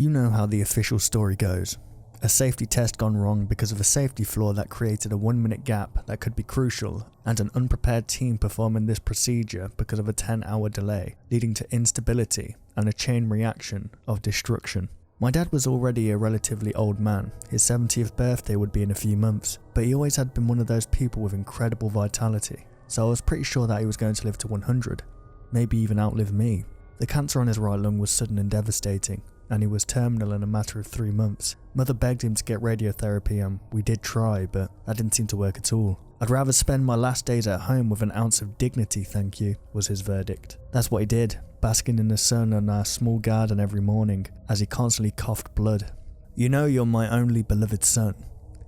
You know how the official story goes. A safety test gone wrong because of a safety flaw that created a 1-minute gap that could be crucial, and an unprepared team performing this procedure because of a 10-hour delay, leading to instability and a chain reaction of destruction. My dad was already a relatively old man. His 70th birthday would be in a few months, but he always had been one of those people with incredible vitality, so I was pretty sure that he was going to live to 100, maybe even outlive me. The cancer on his right lung was sudden and devastating, and he was terminal in a matter of 3 months. Mother begged him to get radiotherapy, and we did try, but that didn't seem to work at all. "I'd rather spend my last days at home with an ounce of dignity, thank you," was his verdict. That's what he did, basking in the sun in our small garden every morning, as he constantly coughed blood. "You know you're my only beloved son."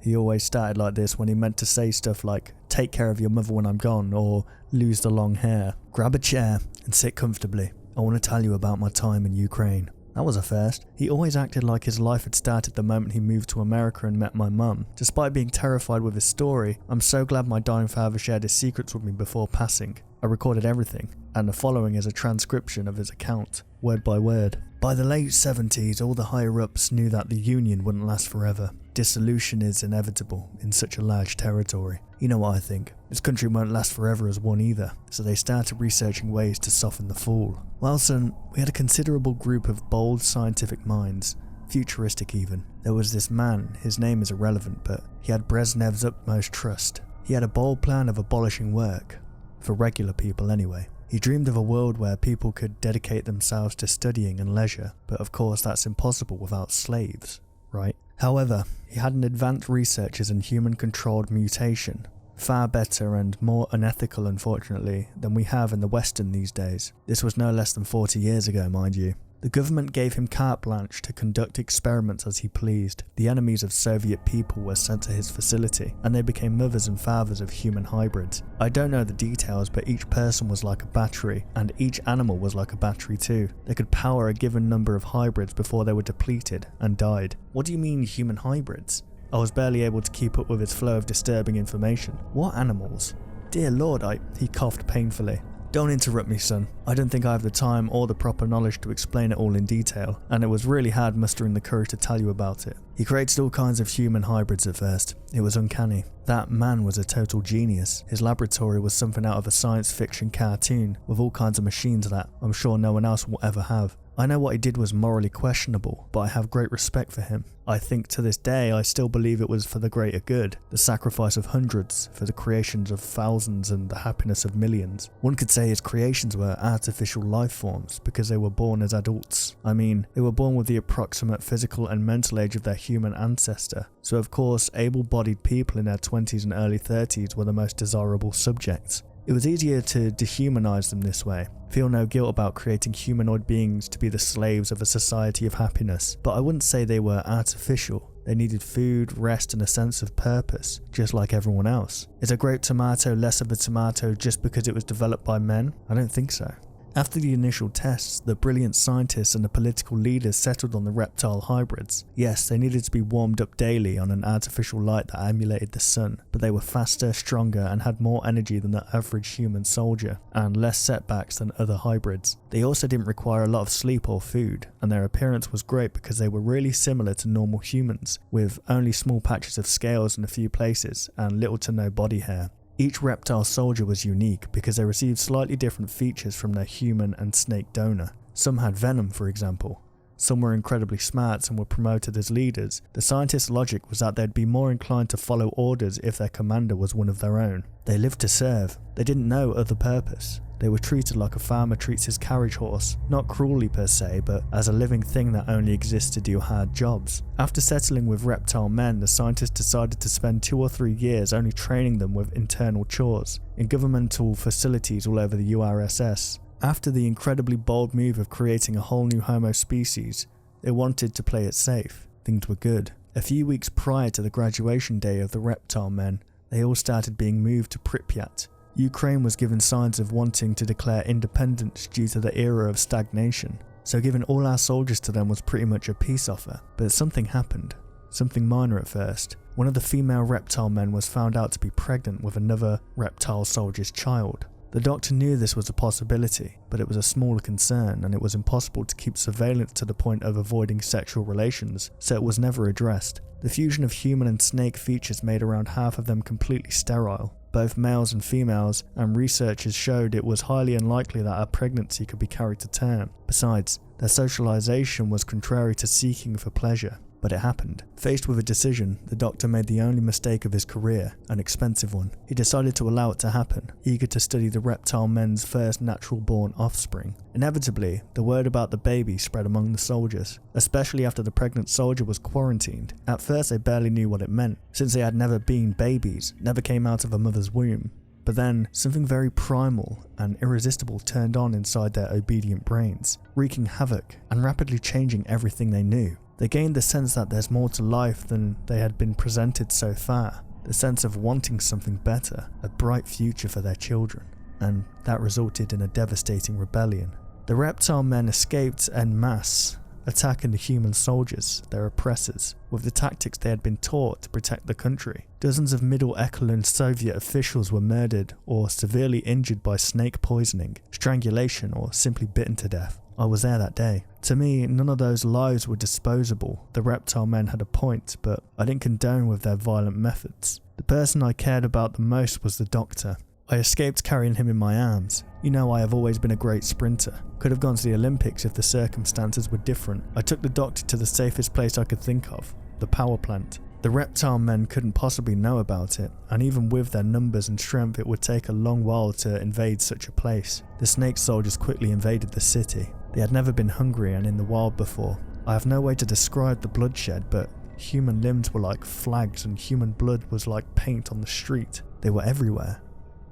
He always started like this when he meant to say stuff like, "Take care of your mother when I'm gone," or "Lose the long hair." "Grab a chair and sit comfortably. I want to tell you about my time in Ukraine." That was a first. He always acted like his life had started the moment he moved to America and met my mum. Despite being terrified with his story, I'm so glad my dying father shared his secrets with me before passing. I recorded everything, and the following is a transcription of his account, word by word. By the late 70s, all the higher-ups knew that the Union wouldn't last forever. Dissolution is inevitable in such a large territory. You know what I think. This country won't last forever as one either, so they started researching ways to soften the fall. Well, son, we had a considerable group of bold scientific minds, futuristic even. There was this man, his name is irrelevant, but he had Brezhnev's utmost trust. He had a bold plan of abolishing work, for regular people anyway. He dreamed of a world where people could dedicate themselves to studying and leisure, but of course that's impossible without slaves, right? However, he had an advanced researches in human-controlled mutation, far better and more unethical, unfortunately, than we have in the Western these days. This was no less than 40 years ago, mind you. The government gave him carte blanche to conduct experiments as he pleased. The enemies of Soviet people were sent to his facility, and they became mothers and fathers of human hybrids. I don't know the details, but each person was like a battery, and each animal was like a battery too. They could power a given number of hybrids before they were depleted and died. What do you mean human hybrids? I was barely able to keep up with his flow of disturbing information. What animals? Dear Lord, he coughed painfully. "Don't interrupt me, son. I don't think I have the time or the proper knowledge to explain it all in detail, and it was really hard mustering the courage to tell you about it. He created all kinds of human hybrids at first. It was uncanny. That man was a total genius. His laboratory was something out of a science fiction cartoon, with all kinds of machines that I'm sure no one else will ever have. I know what he did was morally questionable, but I have great respect for him. I think to this day I still believe it was for the greater good, the sacrifice of hundreds for the creations of thousands and the happiness of millions. One could say his creations were artificial life forms because they were born as adults. I mean, they were born with the approximate physical and mental age of their human ancestor. So of course, able-bodied people in their 20s and early 30s were the most desirable subjects. It was easier to dehumanize them this way, feel no guilt about creating humanoid beings to be the slaves of a society of happiness. But I wouldn't say they were artificial. They needed food, rest and a sense of purpose, just like everyone else. Is a grape tomato less of a tomato just because it was developed by men? I don't think so. After the initial tests, the brilliant scientists and the political leaders settled on the reptile hybrids. Yes, they needed to be warmed up daily on an artificial light that emulated the sun, but they were faster, stronger, and had more energy than the average human soldier, and less setbacks than other hybrids. They also didn't require a lot of sleep or food, and their appearance was great because they were really similar to normal humans, with only small patches of scales in a few places, and little to no body hair. Each reptile soldier was unique because they received slightly different features from their human and snake donor. Some had venom, for example. Some were incredibly smart and were promoted as leaders. The scientists' logic was that they'd be more inclined to follow orders if their commander was one of their own. They lived to serve. They didn't know other purpose. They were treated like a farmer treats his carriage horse, not cruelly per se, but as a living thing that only exists to do hard jobs. After settling with reptile men, the scientists decided to spend 2 or 3 years only training them with internal chores, in governmental facilities all over the URSS. After the incredibly bold move of creating a whole new Homo species, they wanted to play it safe. Things were good. A few weeks prior to the graduation day of the reptile men, they all started being moved to Pripyat. Ukraine was given signs of wanting to declare independence due to the era of stagnation, so giving all our soldiers to them was pretty much a peace offer. But something happened. Something minor at first. One of the female reptile men was found out to be pregnant with another reptile soldier's child. The doctor knew this was a possibility, but it was a smaller concern and it was impossible to keep surveillance to the point of avoiding sexual relations, so it was never addressed. The fusion of human and snake features made around half of them completely sterile, both males and females, and researchers showed it was highly unlikely that a pregnancy could be carried to term. Besides, their socialization was contrary to seeking for pleasure. But it happened. Faced with a decision, the doctor made the only mistake of his career, an expensive one. He decided to allow it to happen, eager to study the reptile men's first natural-born offspring. Inevitably, the word about the baby spread among the soldiers, especially after the pregnant soldier was quarantined. At first they barely knew what it meant, since they had never been babies, never came out of a mother's womb. But then, something very primal and irresistible turned on inside their obedient brains, wreaking havoc and rapidly changing everything they knew. They gained the sense that there's more to life than they had been presented so far, the sense of wanting something better, a bright future for their children, and that resulted in a devastating rebellion. The reptile men escaped en masse, attacking the human soldiers, their oppressors, with the tactics they had been taught to protect the country. Dozens of middle echelon Soviet officials were murdered or severely injured by snake poisoning, strangulation, or simply bitten to death. I was there that day. To me, none of those lives were disposable. The reptile men had a point, but I didn't condone with their violent methods. The person I cared about the most was the doctor. I escaped carrying him in my arms. You know, I have always been a great sprinter. Could have gone to the Olympics if the circumstances were different. I took the doctor to the safest place I could think of, the power plant. The reptile men couldn't possibly know about it, and even with their numbers and strength it would take a long while to invade such a place. The snake soldiers quickly invaded the city. They had never been hungry and in the wild before. I have no way to describe the bloodshed, but human limbs were like flags and human blood was like paint on the street. They were everywhere.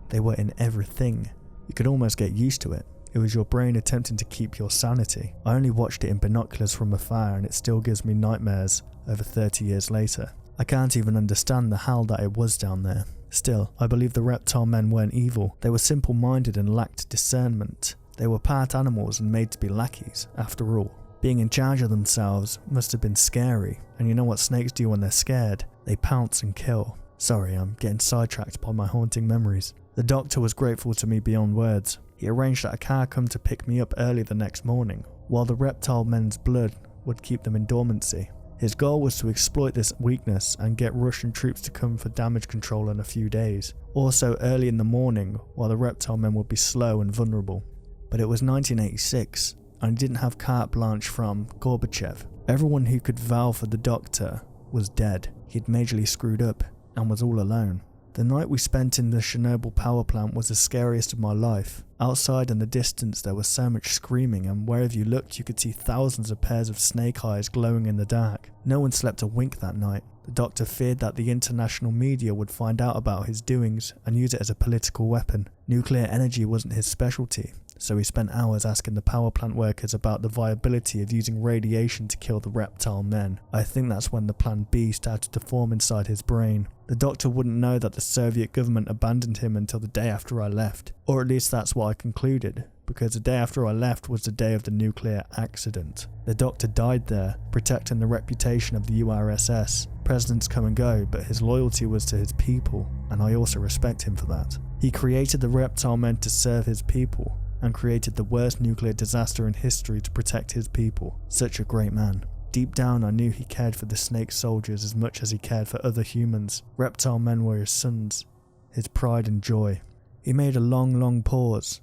They were in everything. You could almost get used to it. It was your brain attempting to keep your sanity. I only watched it in binoculars from afar and it still gives me nightmares over 30 years later. I can't even understand the hell that it was down there. Still, I believe the reptile men weren't evil. They were simple-minded and lacked discernment. They were part animals and made to be lackeys, after all. Being in charge of themselves must have been scary, and you know what snakes do when they're scared? They pounce and kill. Sorry, I'm getting sidetracked by my haunting memories. The doctor was grateful to me beyond words. He arranged that a car come to pick me up early the next morning, while the reptile men's blood would keep them in dormancy. His goal was to exploit this weakness and get Russian troops to come for damage control in a few days. Also early in the morning, while the reptile men would be slow and vulnerable. But it was 1986, and he didn't have carte blanche from Gorbachev. Everyone who could vouch for the doctor was dead. He'd majorly screwed up, and was all alone. The night we spent in the Chernobyl power plant was the scariest of my life. Outside in the distance there was so much screaming, and wherever you looked you could see thousands of pairs of snake eyes glowing in the dark. No one slept a wink that night. The doctor feared that the international media would find out about his doings and use it as a political weapon. Nuclear energy wasn't his specialty, so he spent hours asking the power plant workers about the viability of using radiation to kill the reptile men. I think that's when the plan B started to form inside his brain. The doctor wouldn't know that the Soviet government abandoned him until the day after I left, or at least that's what I concluded, because the day after I left was the day of the nuclear accident. The doctor died there, protecting the reputation of the URSS. Presidents come and go, but his loyalty was to his people, and I also respect him for that. He created the reptile men to serve his people, and created the worst nuclear disaster in history to protect his people. Such a great man. Deep down I knew he cared for the snake soldiers as much as he cared for other humans. Reptile men were his sons, his pride and joy. He made a long pause.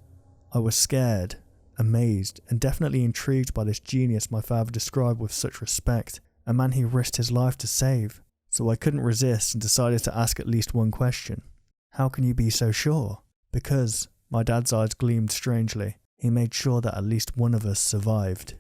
I was scared, amazed, and definitely intrigued by this genius my father described with such respect, a man he risked his life to save. So I couldn't resist and decided to ask at least one question. How can you be so sure? Because my dad's eyes gleamed strangely. He made sure that at least one of us survived.